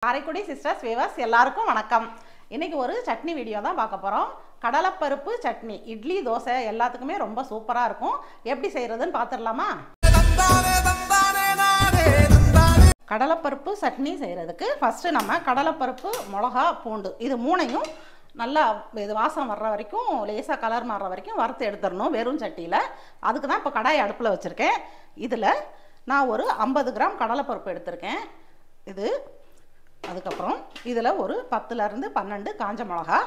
Karaikudi sisters viewers எல்லாருக்கும் வணக்கம். இன்னைக்கு ஒரு சட்னி வீடியோ தான் பார்க்க போறோம். கடலைப்பருப்பு சட்னி இட்லி தோசை எல்லாத்துக்குமே ரொம்ப சூப்பரா இருக்கும். எப்படி செய்யறதுன்னு பார்த்துடலாமா? கடலைப்பருப்பு சட்னி செய்யறதுக்கு ஃபர்ஸ்ட் நம்ம கடலைப்பருப்பு, மிளகா, பூண்டு இது மூணையும் நல்லா இது வாசம் வர்ற வரைக்கும் லேசாக கலர் மாறுற வரைக்கும் வறுத்து எடுத்துடணும் வெறும் சட்டியில். அதுக்கு தான் இப்போ கடாய் அடுப்பில் வச்சுருக்கேன். இதில் நான் ஒரு 50 கிராம் கடலைப்பருப்பு எடுத்திருக்கேன். இது அதுக்கப்புறம் இதில் ஒரு 10லேருந்து 12 காஞ்ச மிளகா,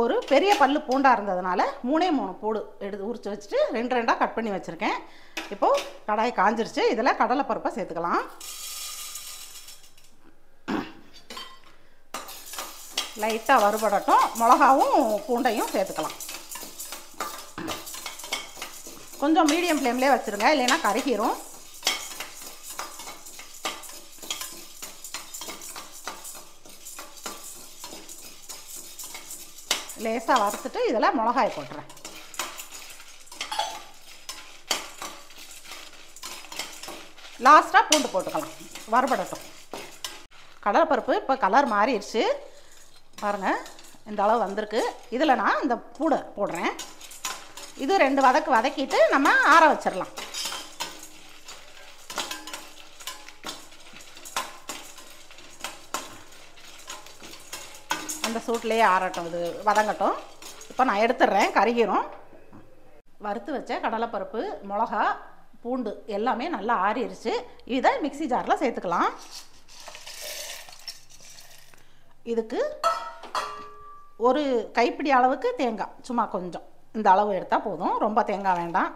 ஒரு பெரிய பல்லு பூண்டாக இருந்ததுனால 3 பூடு எடுத்து உரித்து வச்சுட்டு 2 கட் பண்ணி வச்சுருக்கேன். இப்போது கடாய் காஞ்சிருச்சு. இதில் கடலைப்பருப்பை சேர்த்துக்கலாம். லைட்டாக வறுபடட்டும். மிளகாவும் பூண்டையும் சேர்த்துக்கலாம். கொஞ்சம் மீடியம் ஃப்ளேம்லேயே வச்சுருங்க, இல்லைன்னா கருகிரும். லேசாக வறுத்துட்டு இதில் மிளகாய் போட்டுறேன். லாஸ்ட்டாக பூண்டு போட்டுக்கலாம், வறுபடட்டும். கடலைப்பருப்பு இப்போ கலர் மாறிடுச்சு பாருங்கள், இந்த அளவு வந்திருக்கு. இதில் நான் இந்த பூடை போடுறேன். இது 2 வதக்கிட்டு நம்ம ஆற வச்சிடலாம். அந்த சூட்லேயே ஆறட்டும், இது வதங்கட்டும். இப்போ நான் எடுத்துடுறேன், கருகிரும். வறுத்து வச்ச கடலைப்பருப்பு, மிளகா, பூண்டு எல்லாமே நல்லா ஆறிடுச்சு. இதை மிக்ஸி ஜாரில் சேர்த்துக்கலாம். இதுக்கு ஒரு கைப்பிடி அளவுக்கு தேங்காய், சும்மா கொஞ்சம் இந்த அளவு எடுத்தால் போதும், ரொம்ப தேங்காய் வேண்டாம்.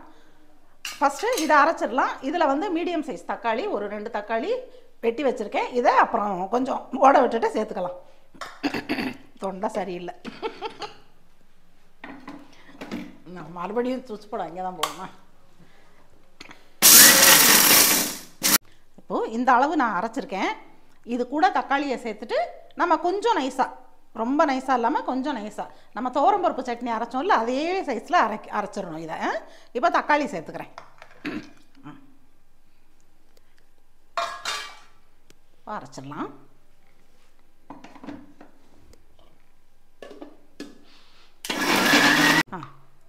ஃபஸ்ட்டு இதை அரைச்சிடலாம். இதில் மீடியம் சைஸ் தக்காளி, ஒரு 2 தக்காளி வெட்டி வச்சுருக்கேன். இதை அப்புறம் கொஞ்சம் ஓட விட்டுட்டு சேர்த்துக்கலாம். தொண்டை சரியில்லை, நான் மறுபடியும் சுவிட்ச் இங்கே தான் போகணுமா. இப்போது இந்த அளவு நான் அரைச்சிருக்கேன். இது கூட தக்காளியை சேர்த்துட்டு நம்ம கொஞ்சம் நைஸாக, ரொம்ப நைஸாக இல்லாமல் கொஞ்சம் நைஸாக, நம்ம துவரம்பருப்பு சட்னி அரைச்சோம்ல அதே சைஸில் அரைச்சிடணும். இதை இப்போ தக்காளி சேர்த்துக்கிறேன். அரைச்சிடலாம்.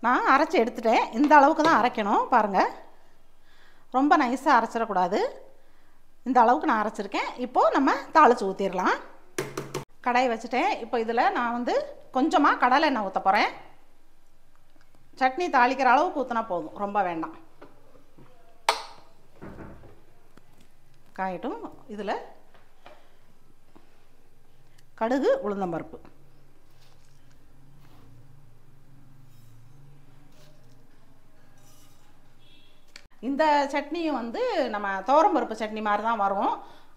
நான் அரைச்சி எடுத்துட்டேன். இந்த அளவுக்கு தான் அரைக்கணும் பாருங்கள், ரொம்ப நைஸாக அரைச்சிடக்கூடாது. இந்த அளவுக்கு நான் அரைச்சிருக்கேன். இப்போது நம்ம தாளித்து ஊற்றிடலாம். கடாய் வச்சுட்டேன். இப்போ இதில் நான் கொஞ்சமாக கடலை எண்ணெய் ஊற்ற போகிறேன். சட்னி தாளிக்கிற அளவுக்கு ஊற்றினா போதும், ரொம்ப வேண்டாம். காயட்டும். இதில் கடுகு, உளுந்தம்பருப்பு, இந்த சட்னியும் நம்ம துவரம்பருப்பு சட்னி மாதிரி தான் வரும்.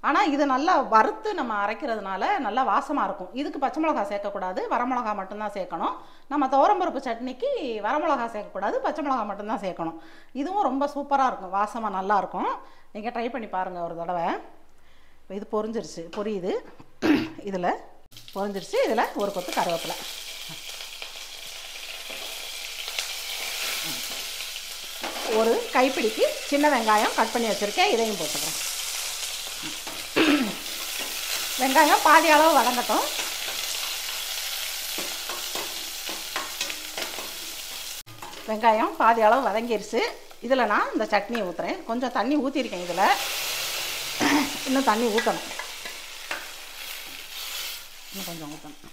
ஆனால் இது நல்லா வறுத்து நம்ம அரைக்கிறதுனால நல்லா வாசமாக இருக்கும். இதுக்கு பச்சை மிளகா சேர்க்கக்கூடாது, வரமிளகா மட்டும்தான் சேர்க்கணும். நம்ம துவரம்பருப்பு சட்னிக்கு வரமிளகா சேர்க்கக்கூடாது, பச்சை மிளகா மட்டும்தான் சேர்க்கணும். இதுவும் ரொம்ப சூப்பராக இருக்கும், வாசமாக நல்லாயிருக்கும். நீங்கள் ட்ரை பண்ணி பாருங்கள் ஒரு தடவை. இப்போ இது பொரியுது. இதில் பொரிஞ்சிருச்சு. இதில் ஒரு கொத்து கருவேப்பிலை, ஒரு கைப்பிடிக்கு சின்ன வெங்காயம் கட் பண்ணி வச்சுருக்கேன். இதையும் போட்டுக்கிறேன். வெங்காயம் பாதி அளவு வதங்கட்டும். வெங்காயம் பாதி அளவு வதங்கிருச்சு. இதில் நான் இந்த சட்னியை ஊற்றுறேன். கொஞ்சம் தண்ணி ஊற்றிருக்கேன். இதில் இன்னும் தண்ணி ஊற்றணும், இன்னும் கொஞ்சம் ஊற்றணும்.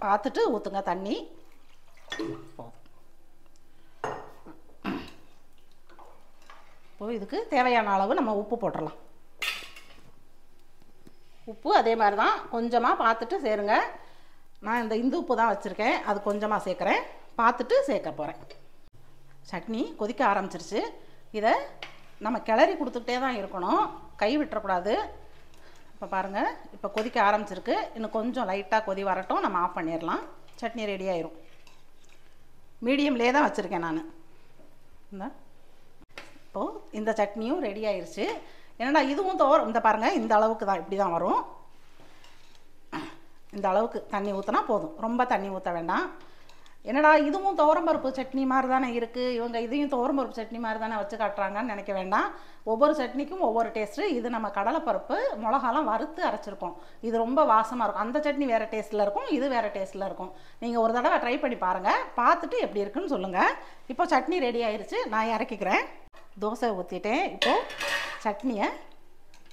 பார்த்துட்டு ஊற்றுங்க தண்ணி. இப்போ இதுக்கு தேவையான அளவு நம்ம உப்பு போட்டுடலாம். உப்பு அதே மாதிரி தான் கொஞ்சமாக பார்த்துட்டு சேருங்க. நான் இந்த இந்து உப்பு தான் வச்சுருக்கேன், அது கொஞ்சமாக சேர்க்குறேன். பார்த்துட்டு சேர்க்க போகிறேன். சட்னி கொதிக்க ஆரம்பிச்சிருச்சு. இதை நம்ம கிளறி கொடுத்துக்கிட்டே தான் இருக்கணும், கை விட்டுறக்கூடாது. இப்போ பாருங்கள், இப்போ கொதிக்க ஆரம்பிச்சிருக்கு. இன்னும் கொஞ்சம் லைட்டாக கொதி வரட்டும், நம்ம ஆஃப் பண்ணிடலாம். சட்னி ரெடி ஆயிரும். மீடியம்லேயே தான் வச்சுருக்கேன் நான். இந்த இப்போது இந்த சட்னியும் ரெடி ஆயிடுச்சு. என்னடா இதுவும் இந்த பாருங்கள், இந்த அளவுக்கு தான், இப்படி தான் வரும். இந்த அளவுக்கு தண்ணி ஊற்றினா போதும், ரொம்ப தண்ணி ஊற்ற வேண்டாம். என்னடா இதுவும் துவரம்பருப்பு சட்னி மாதிரி தானே இருக்குது, இவங்க இதையும் துவரம்பருப்பு சட்னி மாதிரி தானே வச்சு காட்டுறாங்கன்னு நினைக்க வேண்டாம். ஒவ்வொரு சட்னிக்கும் ஒவ்வொரு டேஸ்ட்டு. இது நம்ம கடலைப்பருப்பு மிளகாலாம் வறுத்து அரைச்சிருக்கோம். இது ரொம்ப வாசமாக இருக்கும். அந்த சட்னி வேறு டேஸ்ட்டில் இருக்கும், இது வேறு டேஸ்ட்டில் இருக்கும். நீங்கள் ஒரு தடவை ட்ரை பண்ணி பாருங்கள், பார்த்துட்டு எப்படி இருக்குன்னு சொல்லுங்கள். இப்போ சட்னி ரெடி ஆயிடுச்சு, நான் இறக்கிக்கிறேன். தோசை ஊற்றிட்டேன். இப்போது சட்னியை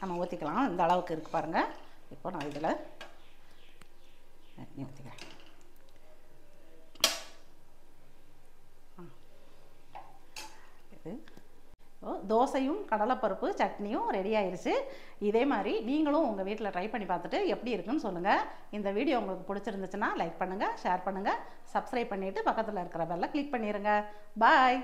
நம்ம ஊற்றிக்கலாம். இந்த அளவுக்கு இருக்குது பாருங்கள். இப்போ நான் இதில் சட்னி ஊற்றிக்கிறேன். தோசையும் கடலைப்பருப்பு சட்னியும் ரெடி ஆயிடுச்சு. இதே மாதிரி நீங்களும் உங்கள் வீட்டில் ட்ரை பண்ணி பார்த்துட்டு எப்படி இருக்குன்னு சொல்லுங்கள். இந்த வீடியோ உங்களுக்கு பிடிச்சிருந்துச்சுன்னா லைக் பண்ணுங்கள், ஷேர் பண்ணுங்கள், சப்ஸ்கிரைப் பண்ணிவிட்டு பக்கத்தில் இருக்கிற பெல்லை கிளிக் பண்ணிடுங்க. பாய்.